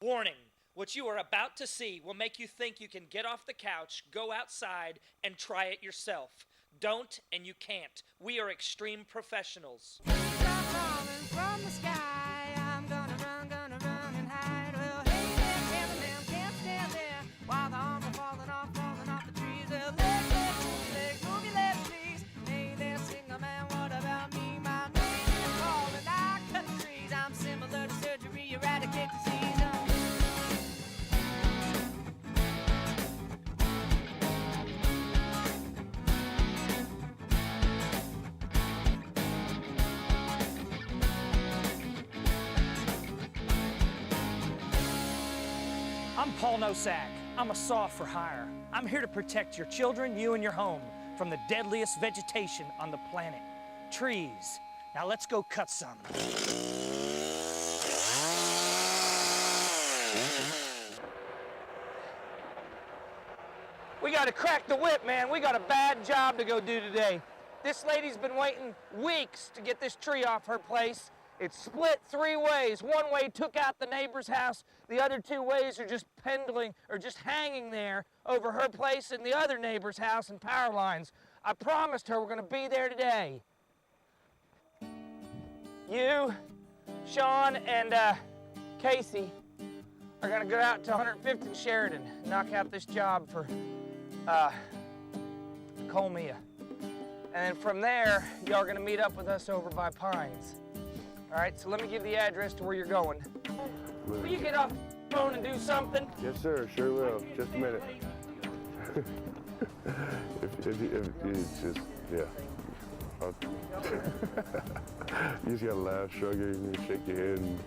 Warning, what you are about to see will make you think you can get off the couch, go outside, and try it yourself. Don't and you can't. We are extreme professionals. From the sky, I'm gonna run and hide. Well, hey there, cameraman, can't stand there while the arms are falling off the trees. Well, legs, move your legs, please. Hey there, singer man, what about me? My name is Paul, and I cut trees. I'm similar to surgery, eradicate disease. I'm Paul Nosak. I'm a saw for hire. I'm here to protect your children, you and your home from the deadliest vegetation on the planet, trees. Now let's go cut some. We gotta crack the whip, man. We got a bad job to go do today. This lady's been waiting weeks to get this tree off her place. It's split 3 ways. One way took out the neighbor's house. The other 2 ways are just pendling or just hanging there over her place and the other neighbor's house and power lines. I promised her we're gonna be there today. You, Sean, and Casey are gonna go out to 105th and Sheridan, knock out this job for Colmia. And then from there, y'all are gonna meet up with us over by Pines. All right, so let me give the address to where you're going. Will you get off the phone and do something? Yes, sir, sure will. Just a minute. if it's just, yeah. You just gotta laugh, shrug it, and shake your head. And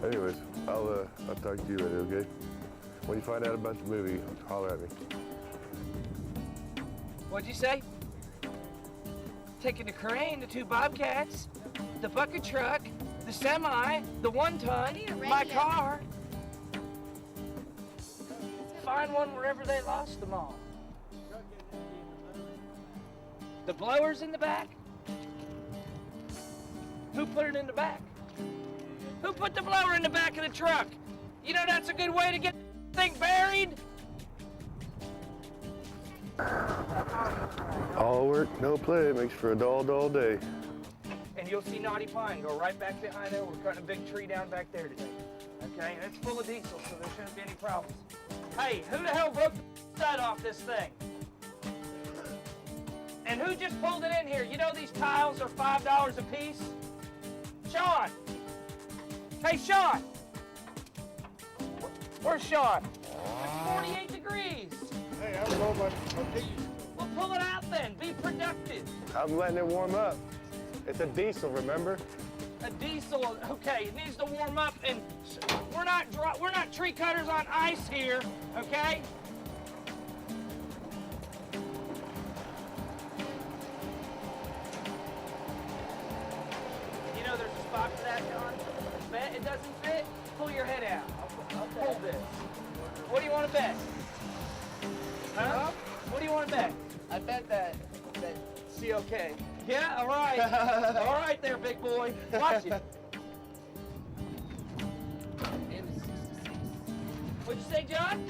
anyways, I'll talk to you later, okay? When you find out about the movie, holler at me. What'd you say? Taking the crane, the 2 Bobcats, the bucket truck, the semi, the 1-ton, my car. Find one wherever they lost them all. The blower's in the back? Who put it in the back? Who put the blower in the back of the truck? You know that's a good way to get the thing buried? All work, no play makes for a dull, dull day. And you'll see Naughty Pine go right back behind there. We're cutting a big tree down back there today. Okay, and it's full of diesel, so there shouldn't be any problems. Hey, who the hell broke the stud off this thing? And who just pulled it in here? You know these tiles are $5 a piece? Sean! Hey, Sean! Where's Sean? It's 48 degrees. Hey, I don't know about diesel. Well, pull it out then. Be productive. I'm letting it warm up. It's a diesel, remember? A diesel, okay, it needs to warm up, and we're not tree cutters on ice here, okay? You know there's a spot for that, John? Bet it doesn't fit? Pull your head out. I'll pull this. What do you want to bet? Huh? What do you want to bet? I bet that COK. Yeah, all right. All right there, big boy. Watch it. What'd you say, John?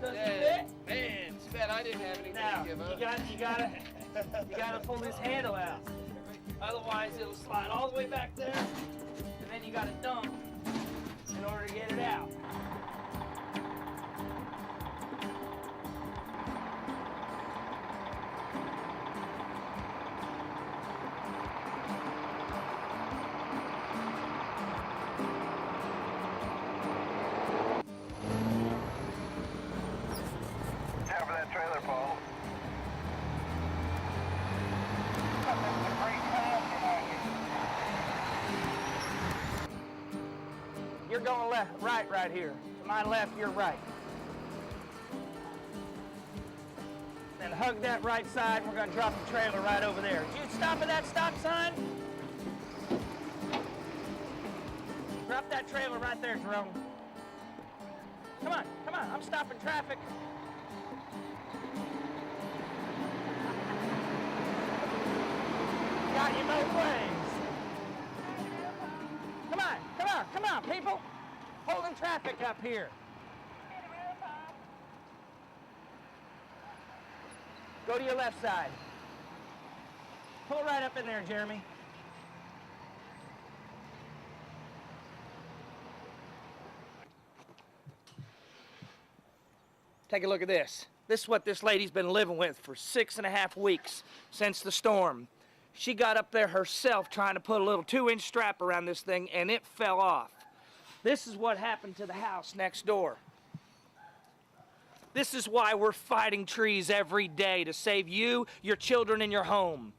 Does it fit? Man, too bad I didn't have anything Now, to give up. you gotta pull this handle out. Otherwise, it'll slide all the way back there, and then you gotta dump in order to get it out. Trailer, Paul. You're going right here. To my left, you're right. Then hug that right side, and we're gonna drop the trailer right over there. Did you stop at that stop sign? Drop that trailer right there, Jerome. Come on, I'm stopping traffic. Got you both ways. Come on, people. Holding traffic up here. Go to your left side. Pull right up in there, Jeremy. Take a look at this. This is what this lady's been living with for 6.5 weeks since the storm. She got up there herself trying to put a little 2-inch strap around this thing, and it fell off. This is what happened to the house next door. This is why we're fighting trees every day, to save you, your children, and your home.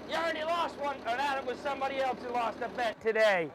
You already lost one, or that it was somebody else who lost a bet today.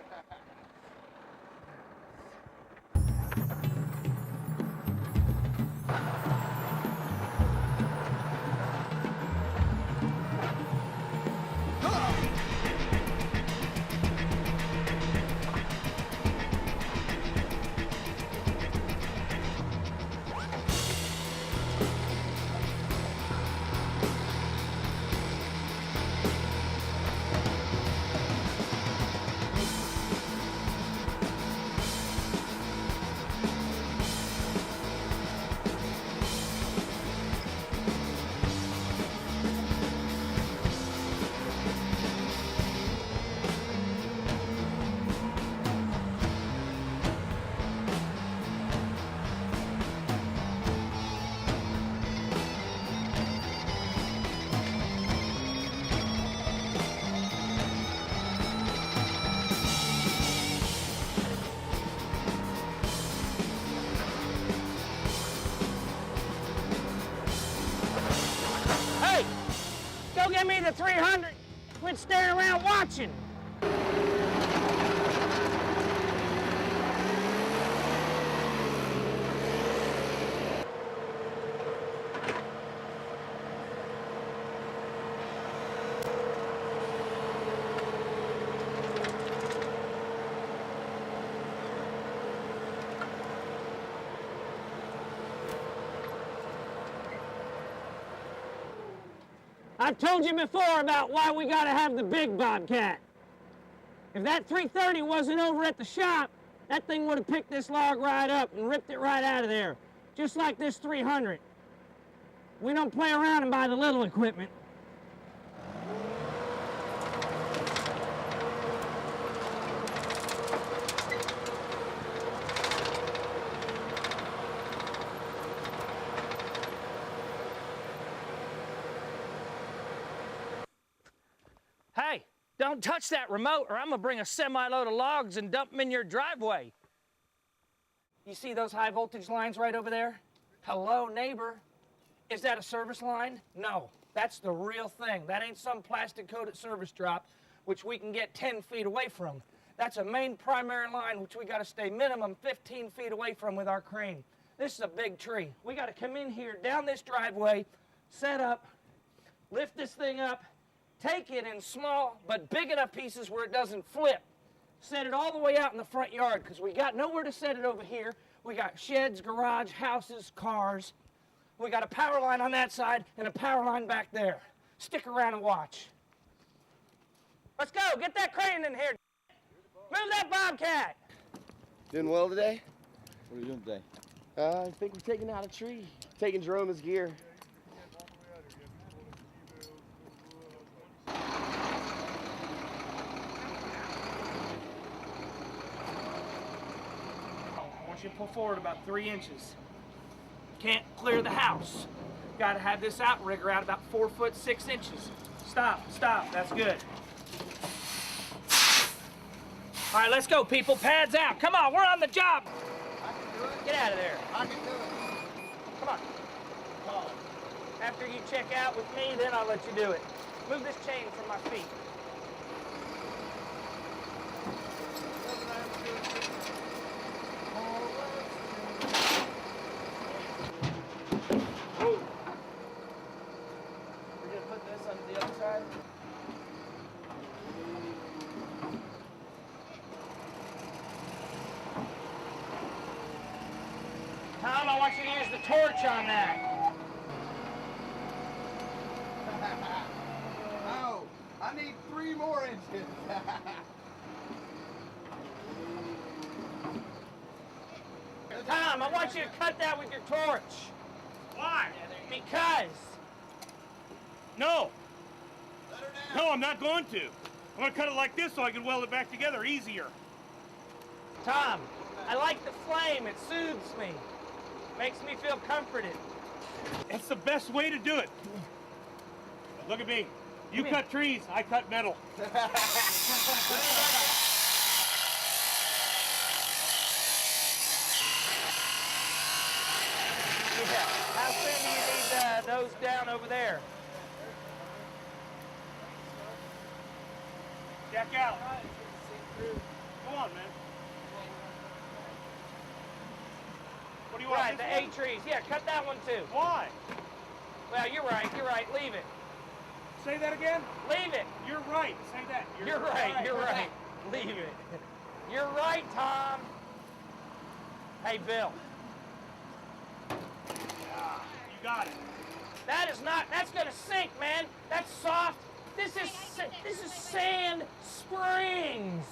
Go get me the 300. Quit staring around watching. I've told you before about why we gotta have the big Bobcat. If that 330 wasn't over at the shop, that thing would have picked this log right up and ripped it right out of there, just like this 300. We don't play around and buy the little equipment. Hey, don't touch that remote or I'm gonna bring a semi-load of logs and dump them in your driveway. You see those high voltage lines right over there? Hello, neighbor. Is that a service line? No, that's the real thing. That ain't some plastic-coated service drop which we can get 10 feet away from. That's a main primary line which we gotta stay minimum 15 feet away from with our crane. This is a big tree. We gotta come in here, down this driveway, set up, lift this thing up, take it in small but big enough pieces where it doesn't flip. Set it all the way out in the front yard because we got nowhere to set it over here. We got sheds, garage, houses, cars. We got a power line on that side and a power line back there. Stick around and watch. Let's go. Get that crane in here. Move that Bobcat. Doing well today? What are you doing today? I think we're taking out a tree. Taking Jerome's gear. I want you to pull forward about 3 inches. Can't clear the house. Gotta have this outrigger out about 4 foot 6 inches. Stop, stop, that's good. All right, let's go, people. Pads out. Come on, we're on the job. I can do it. Get out of there. I can do it. Come on. After you check out with me, then I'll let you do it. Move this chain from my feet. We're gonna put this on the other side. Tom, I want you to use the torch on that. Oh, I need 3 more inches. Tom, I want you to cut that with your torch. Why? Because. No. Let her down. No, I'm not going to. I'm going to cut it like this so I can weld it back together easier. Tom, I like the flame. It soothes me. Makes me feel comforted. It's the best way to do it. Look at me. You Come cut here. trees, I cut metal. Yeah. How soon do you need those down over there? Check out. Come on, man. What do you want? Right, this the one? 8 trees. Yeah, cut that one too. Why? Well, you're right. You're right. Leave it. Say that again? Leave it. You're right. Say that. You're right. You're right. Leave it. You're right, Tom. Hey, Bill. You got it. That is not. That's gonna sink, man. That's soft. This is sand springs.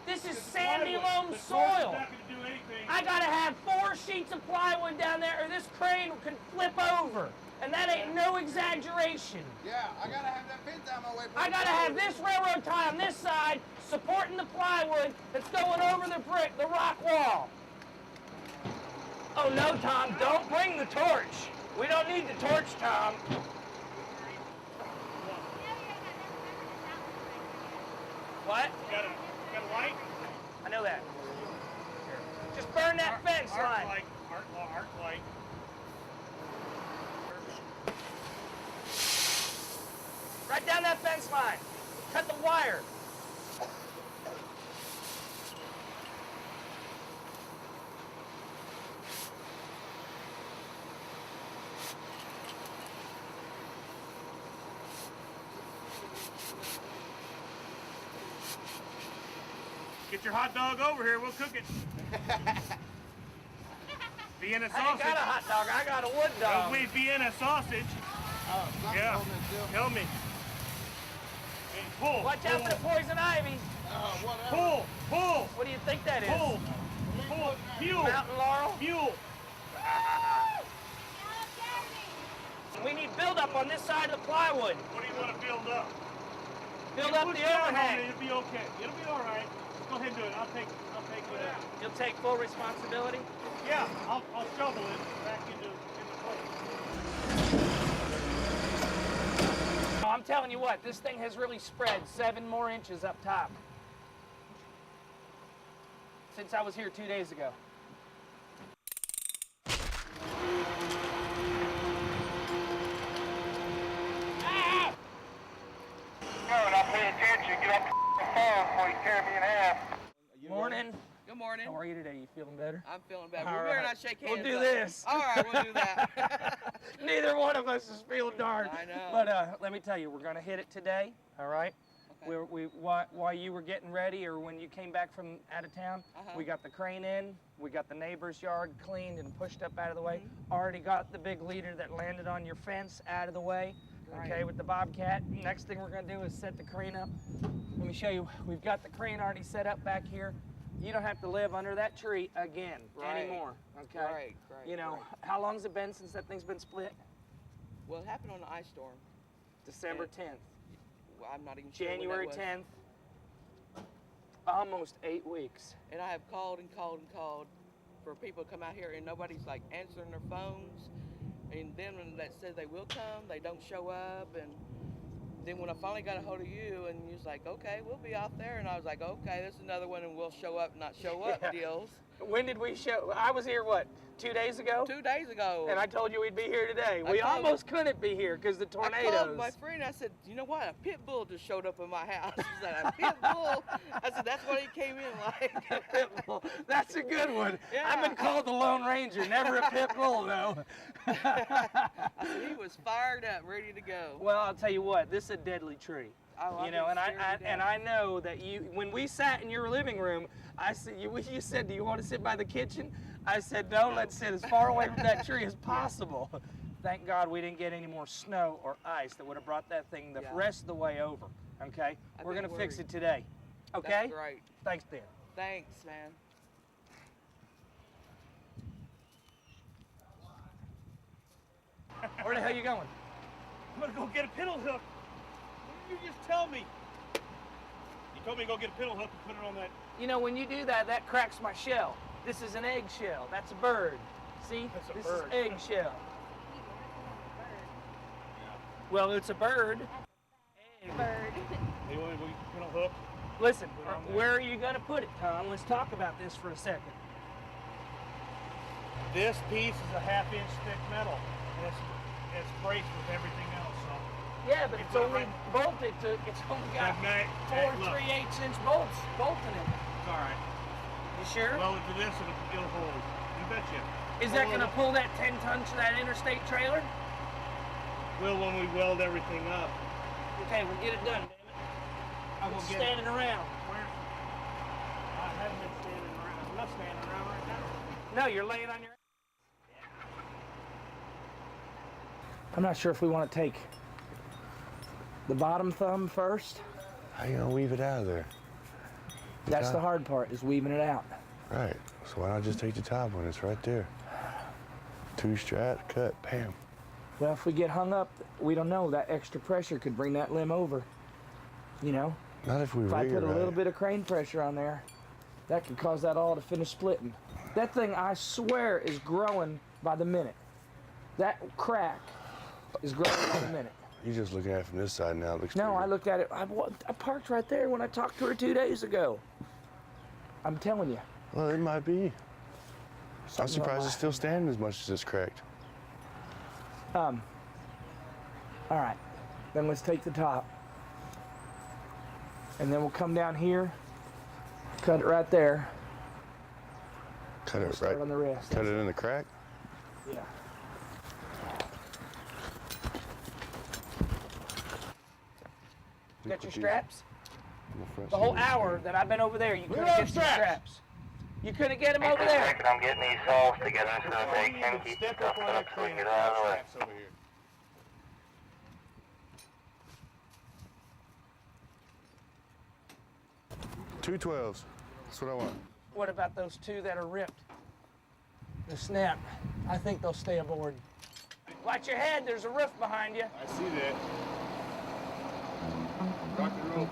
This is sandy loam The torch is soil. not going to do anything. I gotta have 4 sheets of plywood down there, or this crane can flip over, and that ain't no exaggeration. Yeah, I gotta have that fence out my way. I gotta have this railroad tie on this side supporting the plywood that's going over the rock wall. Oh no, Tom, don't bring the torch. We don't need the torch, Tom. What? Got a light? I know that. Just burn that fence Arc line. light. Arc light. Right down that fence line. Cut the wire. Get your hot dog over here. We'll cook it. Vienna I ain't sausage. got a hot dog. I got a wood dog. We Vienna sausage. Something's Yeah. holding it still. Tell me. Hey, pull. Watch out for the poison ivy. Whatever. Pull. Pull. What do you think that is? Pull. Pull. Mule. Mountain laurel? Mule. We need buildup on this side of the plywood. What do you want to build up? Build You up push the down on it, overhang. It'll be okay. It'll be all right. Go ahead and do it. I'll take You'll take full responsibility? Yeah, I'll shovel it back into place. Oh, I'm telling you what, this thing has really spread 7 more inches up top since I was here 2 days ago. Ah! Good, I'll pay attention. Get off the phone before you tear me in half. Morning. Good morning. How are you today? You feeling better? I'm feeling better. All We better right. not shake hands. We'll do though. this. All right, we'll do that. Neither one of us is feeling darn. I know. But let me tell you, we're gonna hit it today. All right. Okay. While you were getting ready, or when you came back from out of town, we got the crane in. We got the neighbor's yard cleaned and pushed up out of the way. Already got the big leader that landed on your fence out of the way. Okay, with the Bobcat. Next thing we're gonna do is set the crane up. Let me show you. We've got the crane already set up back here. You don't have to live under that tree again anymore. Okay. Right, You know, right. how long's it been since that thing's been split? Well, it happened on the ice storm. December 10th. Well, I'm not even sure when that January was. 10th. Almost 8 weeks. And I have called and called and called for people to come out here, and nobody's like answering their phones. And then when that says they will come, they don't show up. And then when I finally got a hold of you, and you was like, okay, we'll be out there. And I was like, okay, this is another one, and we'll show up, not show up Yeah. deals. When did we show? I was here, what, 2 days ago? 2 days ago. And I told you we'd be here today. I We told- almost couldn't be here because the I tornadoes. called my friend. I said, you know what? A pit bull just showed up in my house. He said, a pit bull? I said, that's what he came in like. Pit bull. That's a good one. Yeah. I've been called the Lone Ranger, never a pit bull though. I said, he was fired up, ready to go. Well, I'll tell you what, this is a deadly tree. Oh, You know, and I've been staring it I know that you, when we sat in your living room, I said, you said, do you want to sit by the kitchen? I said, no, let's sit as far away from that tree as possible. Thank God we didn't get any more snow or ice that would have brought that thing the rest of the way over, okay? I've We're been going to fix worried. it today, okay? That's great. Thanks, Dan. Thanks, man. Where the hell you going? I'm gonna go get a piddle hook. What did you just tell me? You told me to go get a piddle hook and put it on that. You know, when you do that, that cracks my shell. This is an eggshell. That's a bird. See? That's a this bird. is eggshell. Well, it's a bird. Bird. Hey, you want to go get a piddle hook? Listen, Put it on there. where are you going to put it, Tom? Let's talk about this for a second. This piece is a 1/2 inch thick metal. And it's braced with everything else. So Yeah, but it's put it only right- bolted to, it's only got Hey, four look. 3/8" bolts bolting it. It's all right. You sure? Well, to this, it'll hold. You betcha. Is that going to pull that 10 tons to that interstate trailer? Will when we weld everything up. Okay, we'll get it done, damn it. I will Quit get it. standing around. Where? I haven't been standing around. I'm not standing around right now. No, you're laying on your. I'm not sure if we want to take the bottom thumb first. How you gonna weave it out of there? That's the hard part, is weaving it out. Right. So why not just take the top one? It's right there. 2 strap, cut, bam. Well, if we get hung up, we don't know. That extra pressure could bring that limb over. You know? Not if we If I rig it put a little right. bit of crane pressure on there, that could cause that all to finish splitting. That thing, I swear, is growing by the minute. That crack is growing by the minute. You just looking at it from this side now. It looks No, I bigger. looked at it. I parked right there when I talked to her 2 days ago. I'm telling you. Well, it might be. I'm Something surprised on it's still standing as much as it's cracked. All right, then let's take the top. And then we'll come down here, cut it right there, Cut we'll it start right. on the rest. Cut it in the crack. Yeah. Got your straps? In the front The whole seat. hour that I've been over there, you couldn't on get some straps. straps. You couldn't get them over there. I'm getting these saws together so that they You can can keep step stuff up on up that so we crane can and get out of the way. straps over here. Two 12s. That's what I want. What about those 2 that are ripped? The snap. I think they'll stay aboard. Watch your head, there's a roof behind you. I see that. Rock and roll.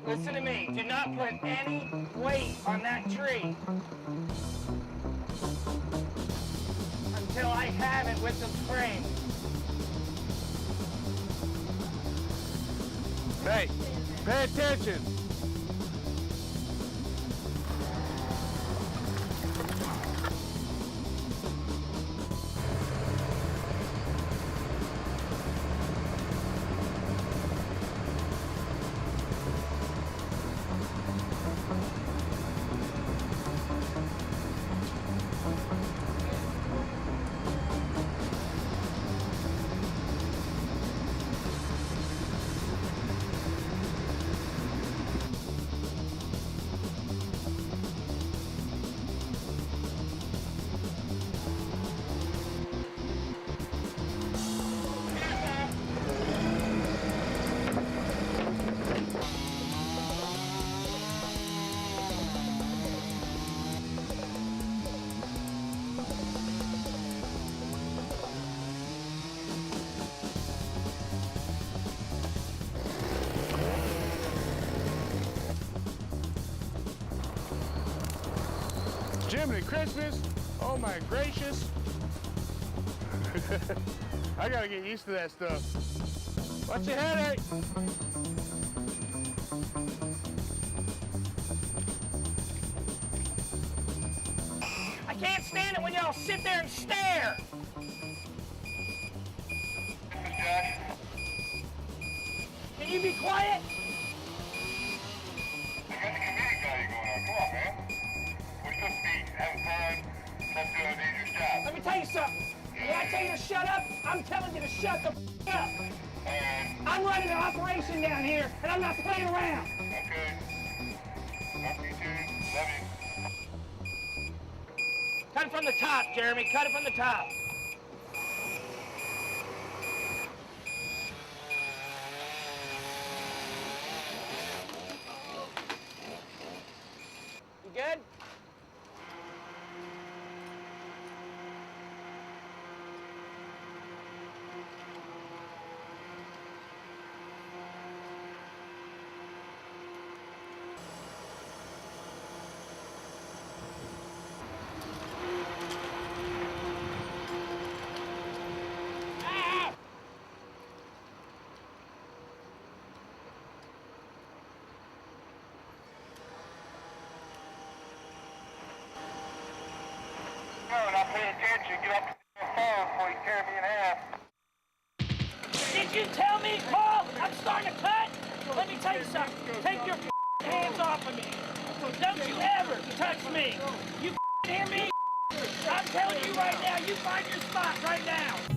Listen to me, do not put any weight on that tree until I have it with the frame. Hey, pay attention. Jiminy Christmas! Oh my gracious! I gotta get used to that stuff. Watch your headache! can't stand it when y'all sit there and stare. This is Josh. Can you be quiet? I got the community value going on. Come on, man. We're supposed to be having fun, supposed to do a dangerous job. Let me tell you something. When I tell you to shut up, I'm telling you to shut the f up. I'm running an operation down here, and I'm not playing around. Okay. Love you too. Love you. Cut it from the top, Jeremy. Cut it from the top. You good? No, not paying attention. Get off the phone before you tear me in half. Did you tell me, Paul? I'm starting to cut. Let me tell you something. Take your hands off of me. Don't you ever touch me. You hear me? I'm telling you right now, you find your spot right now.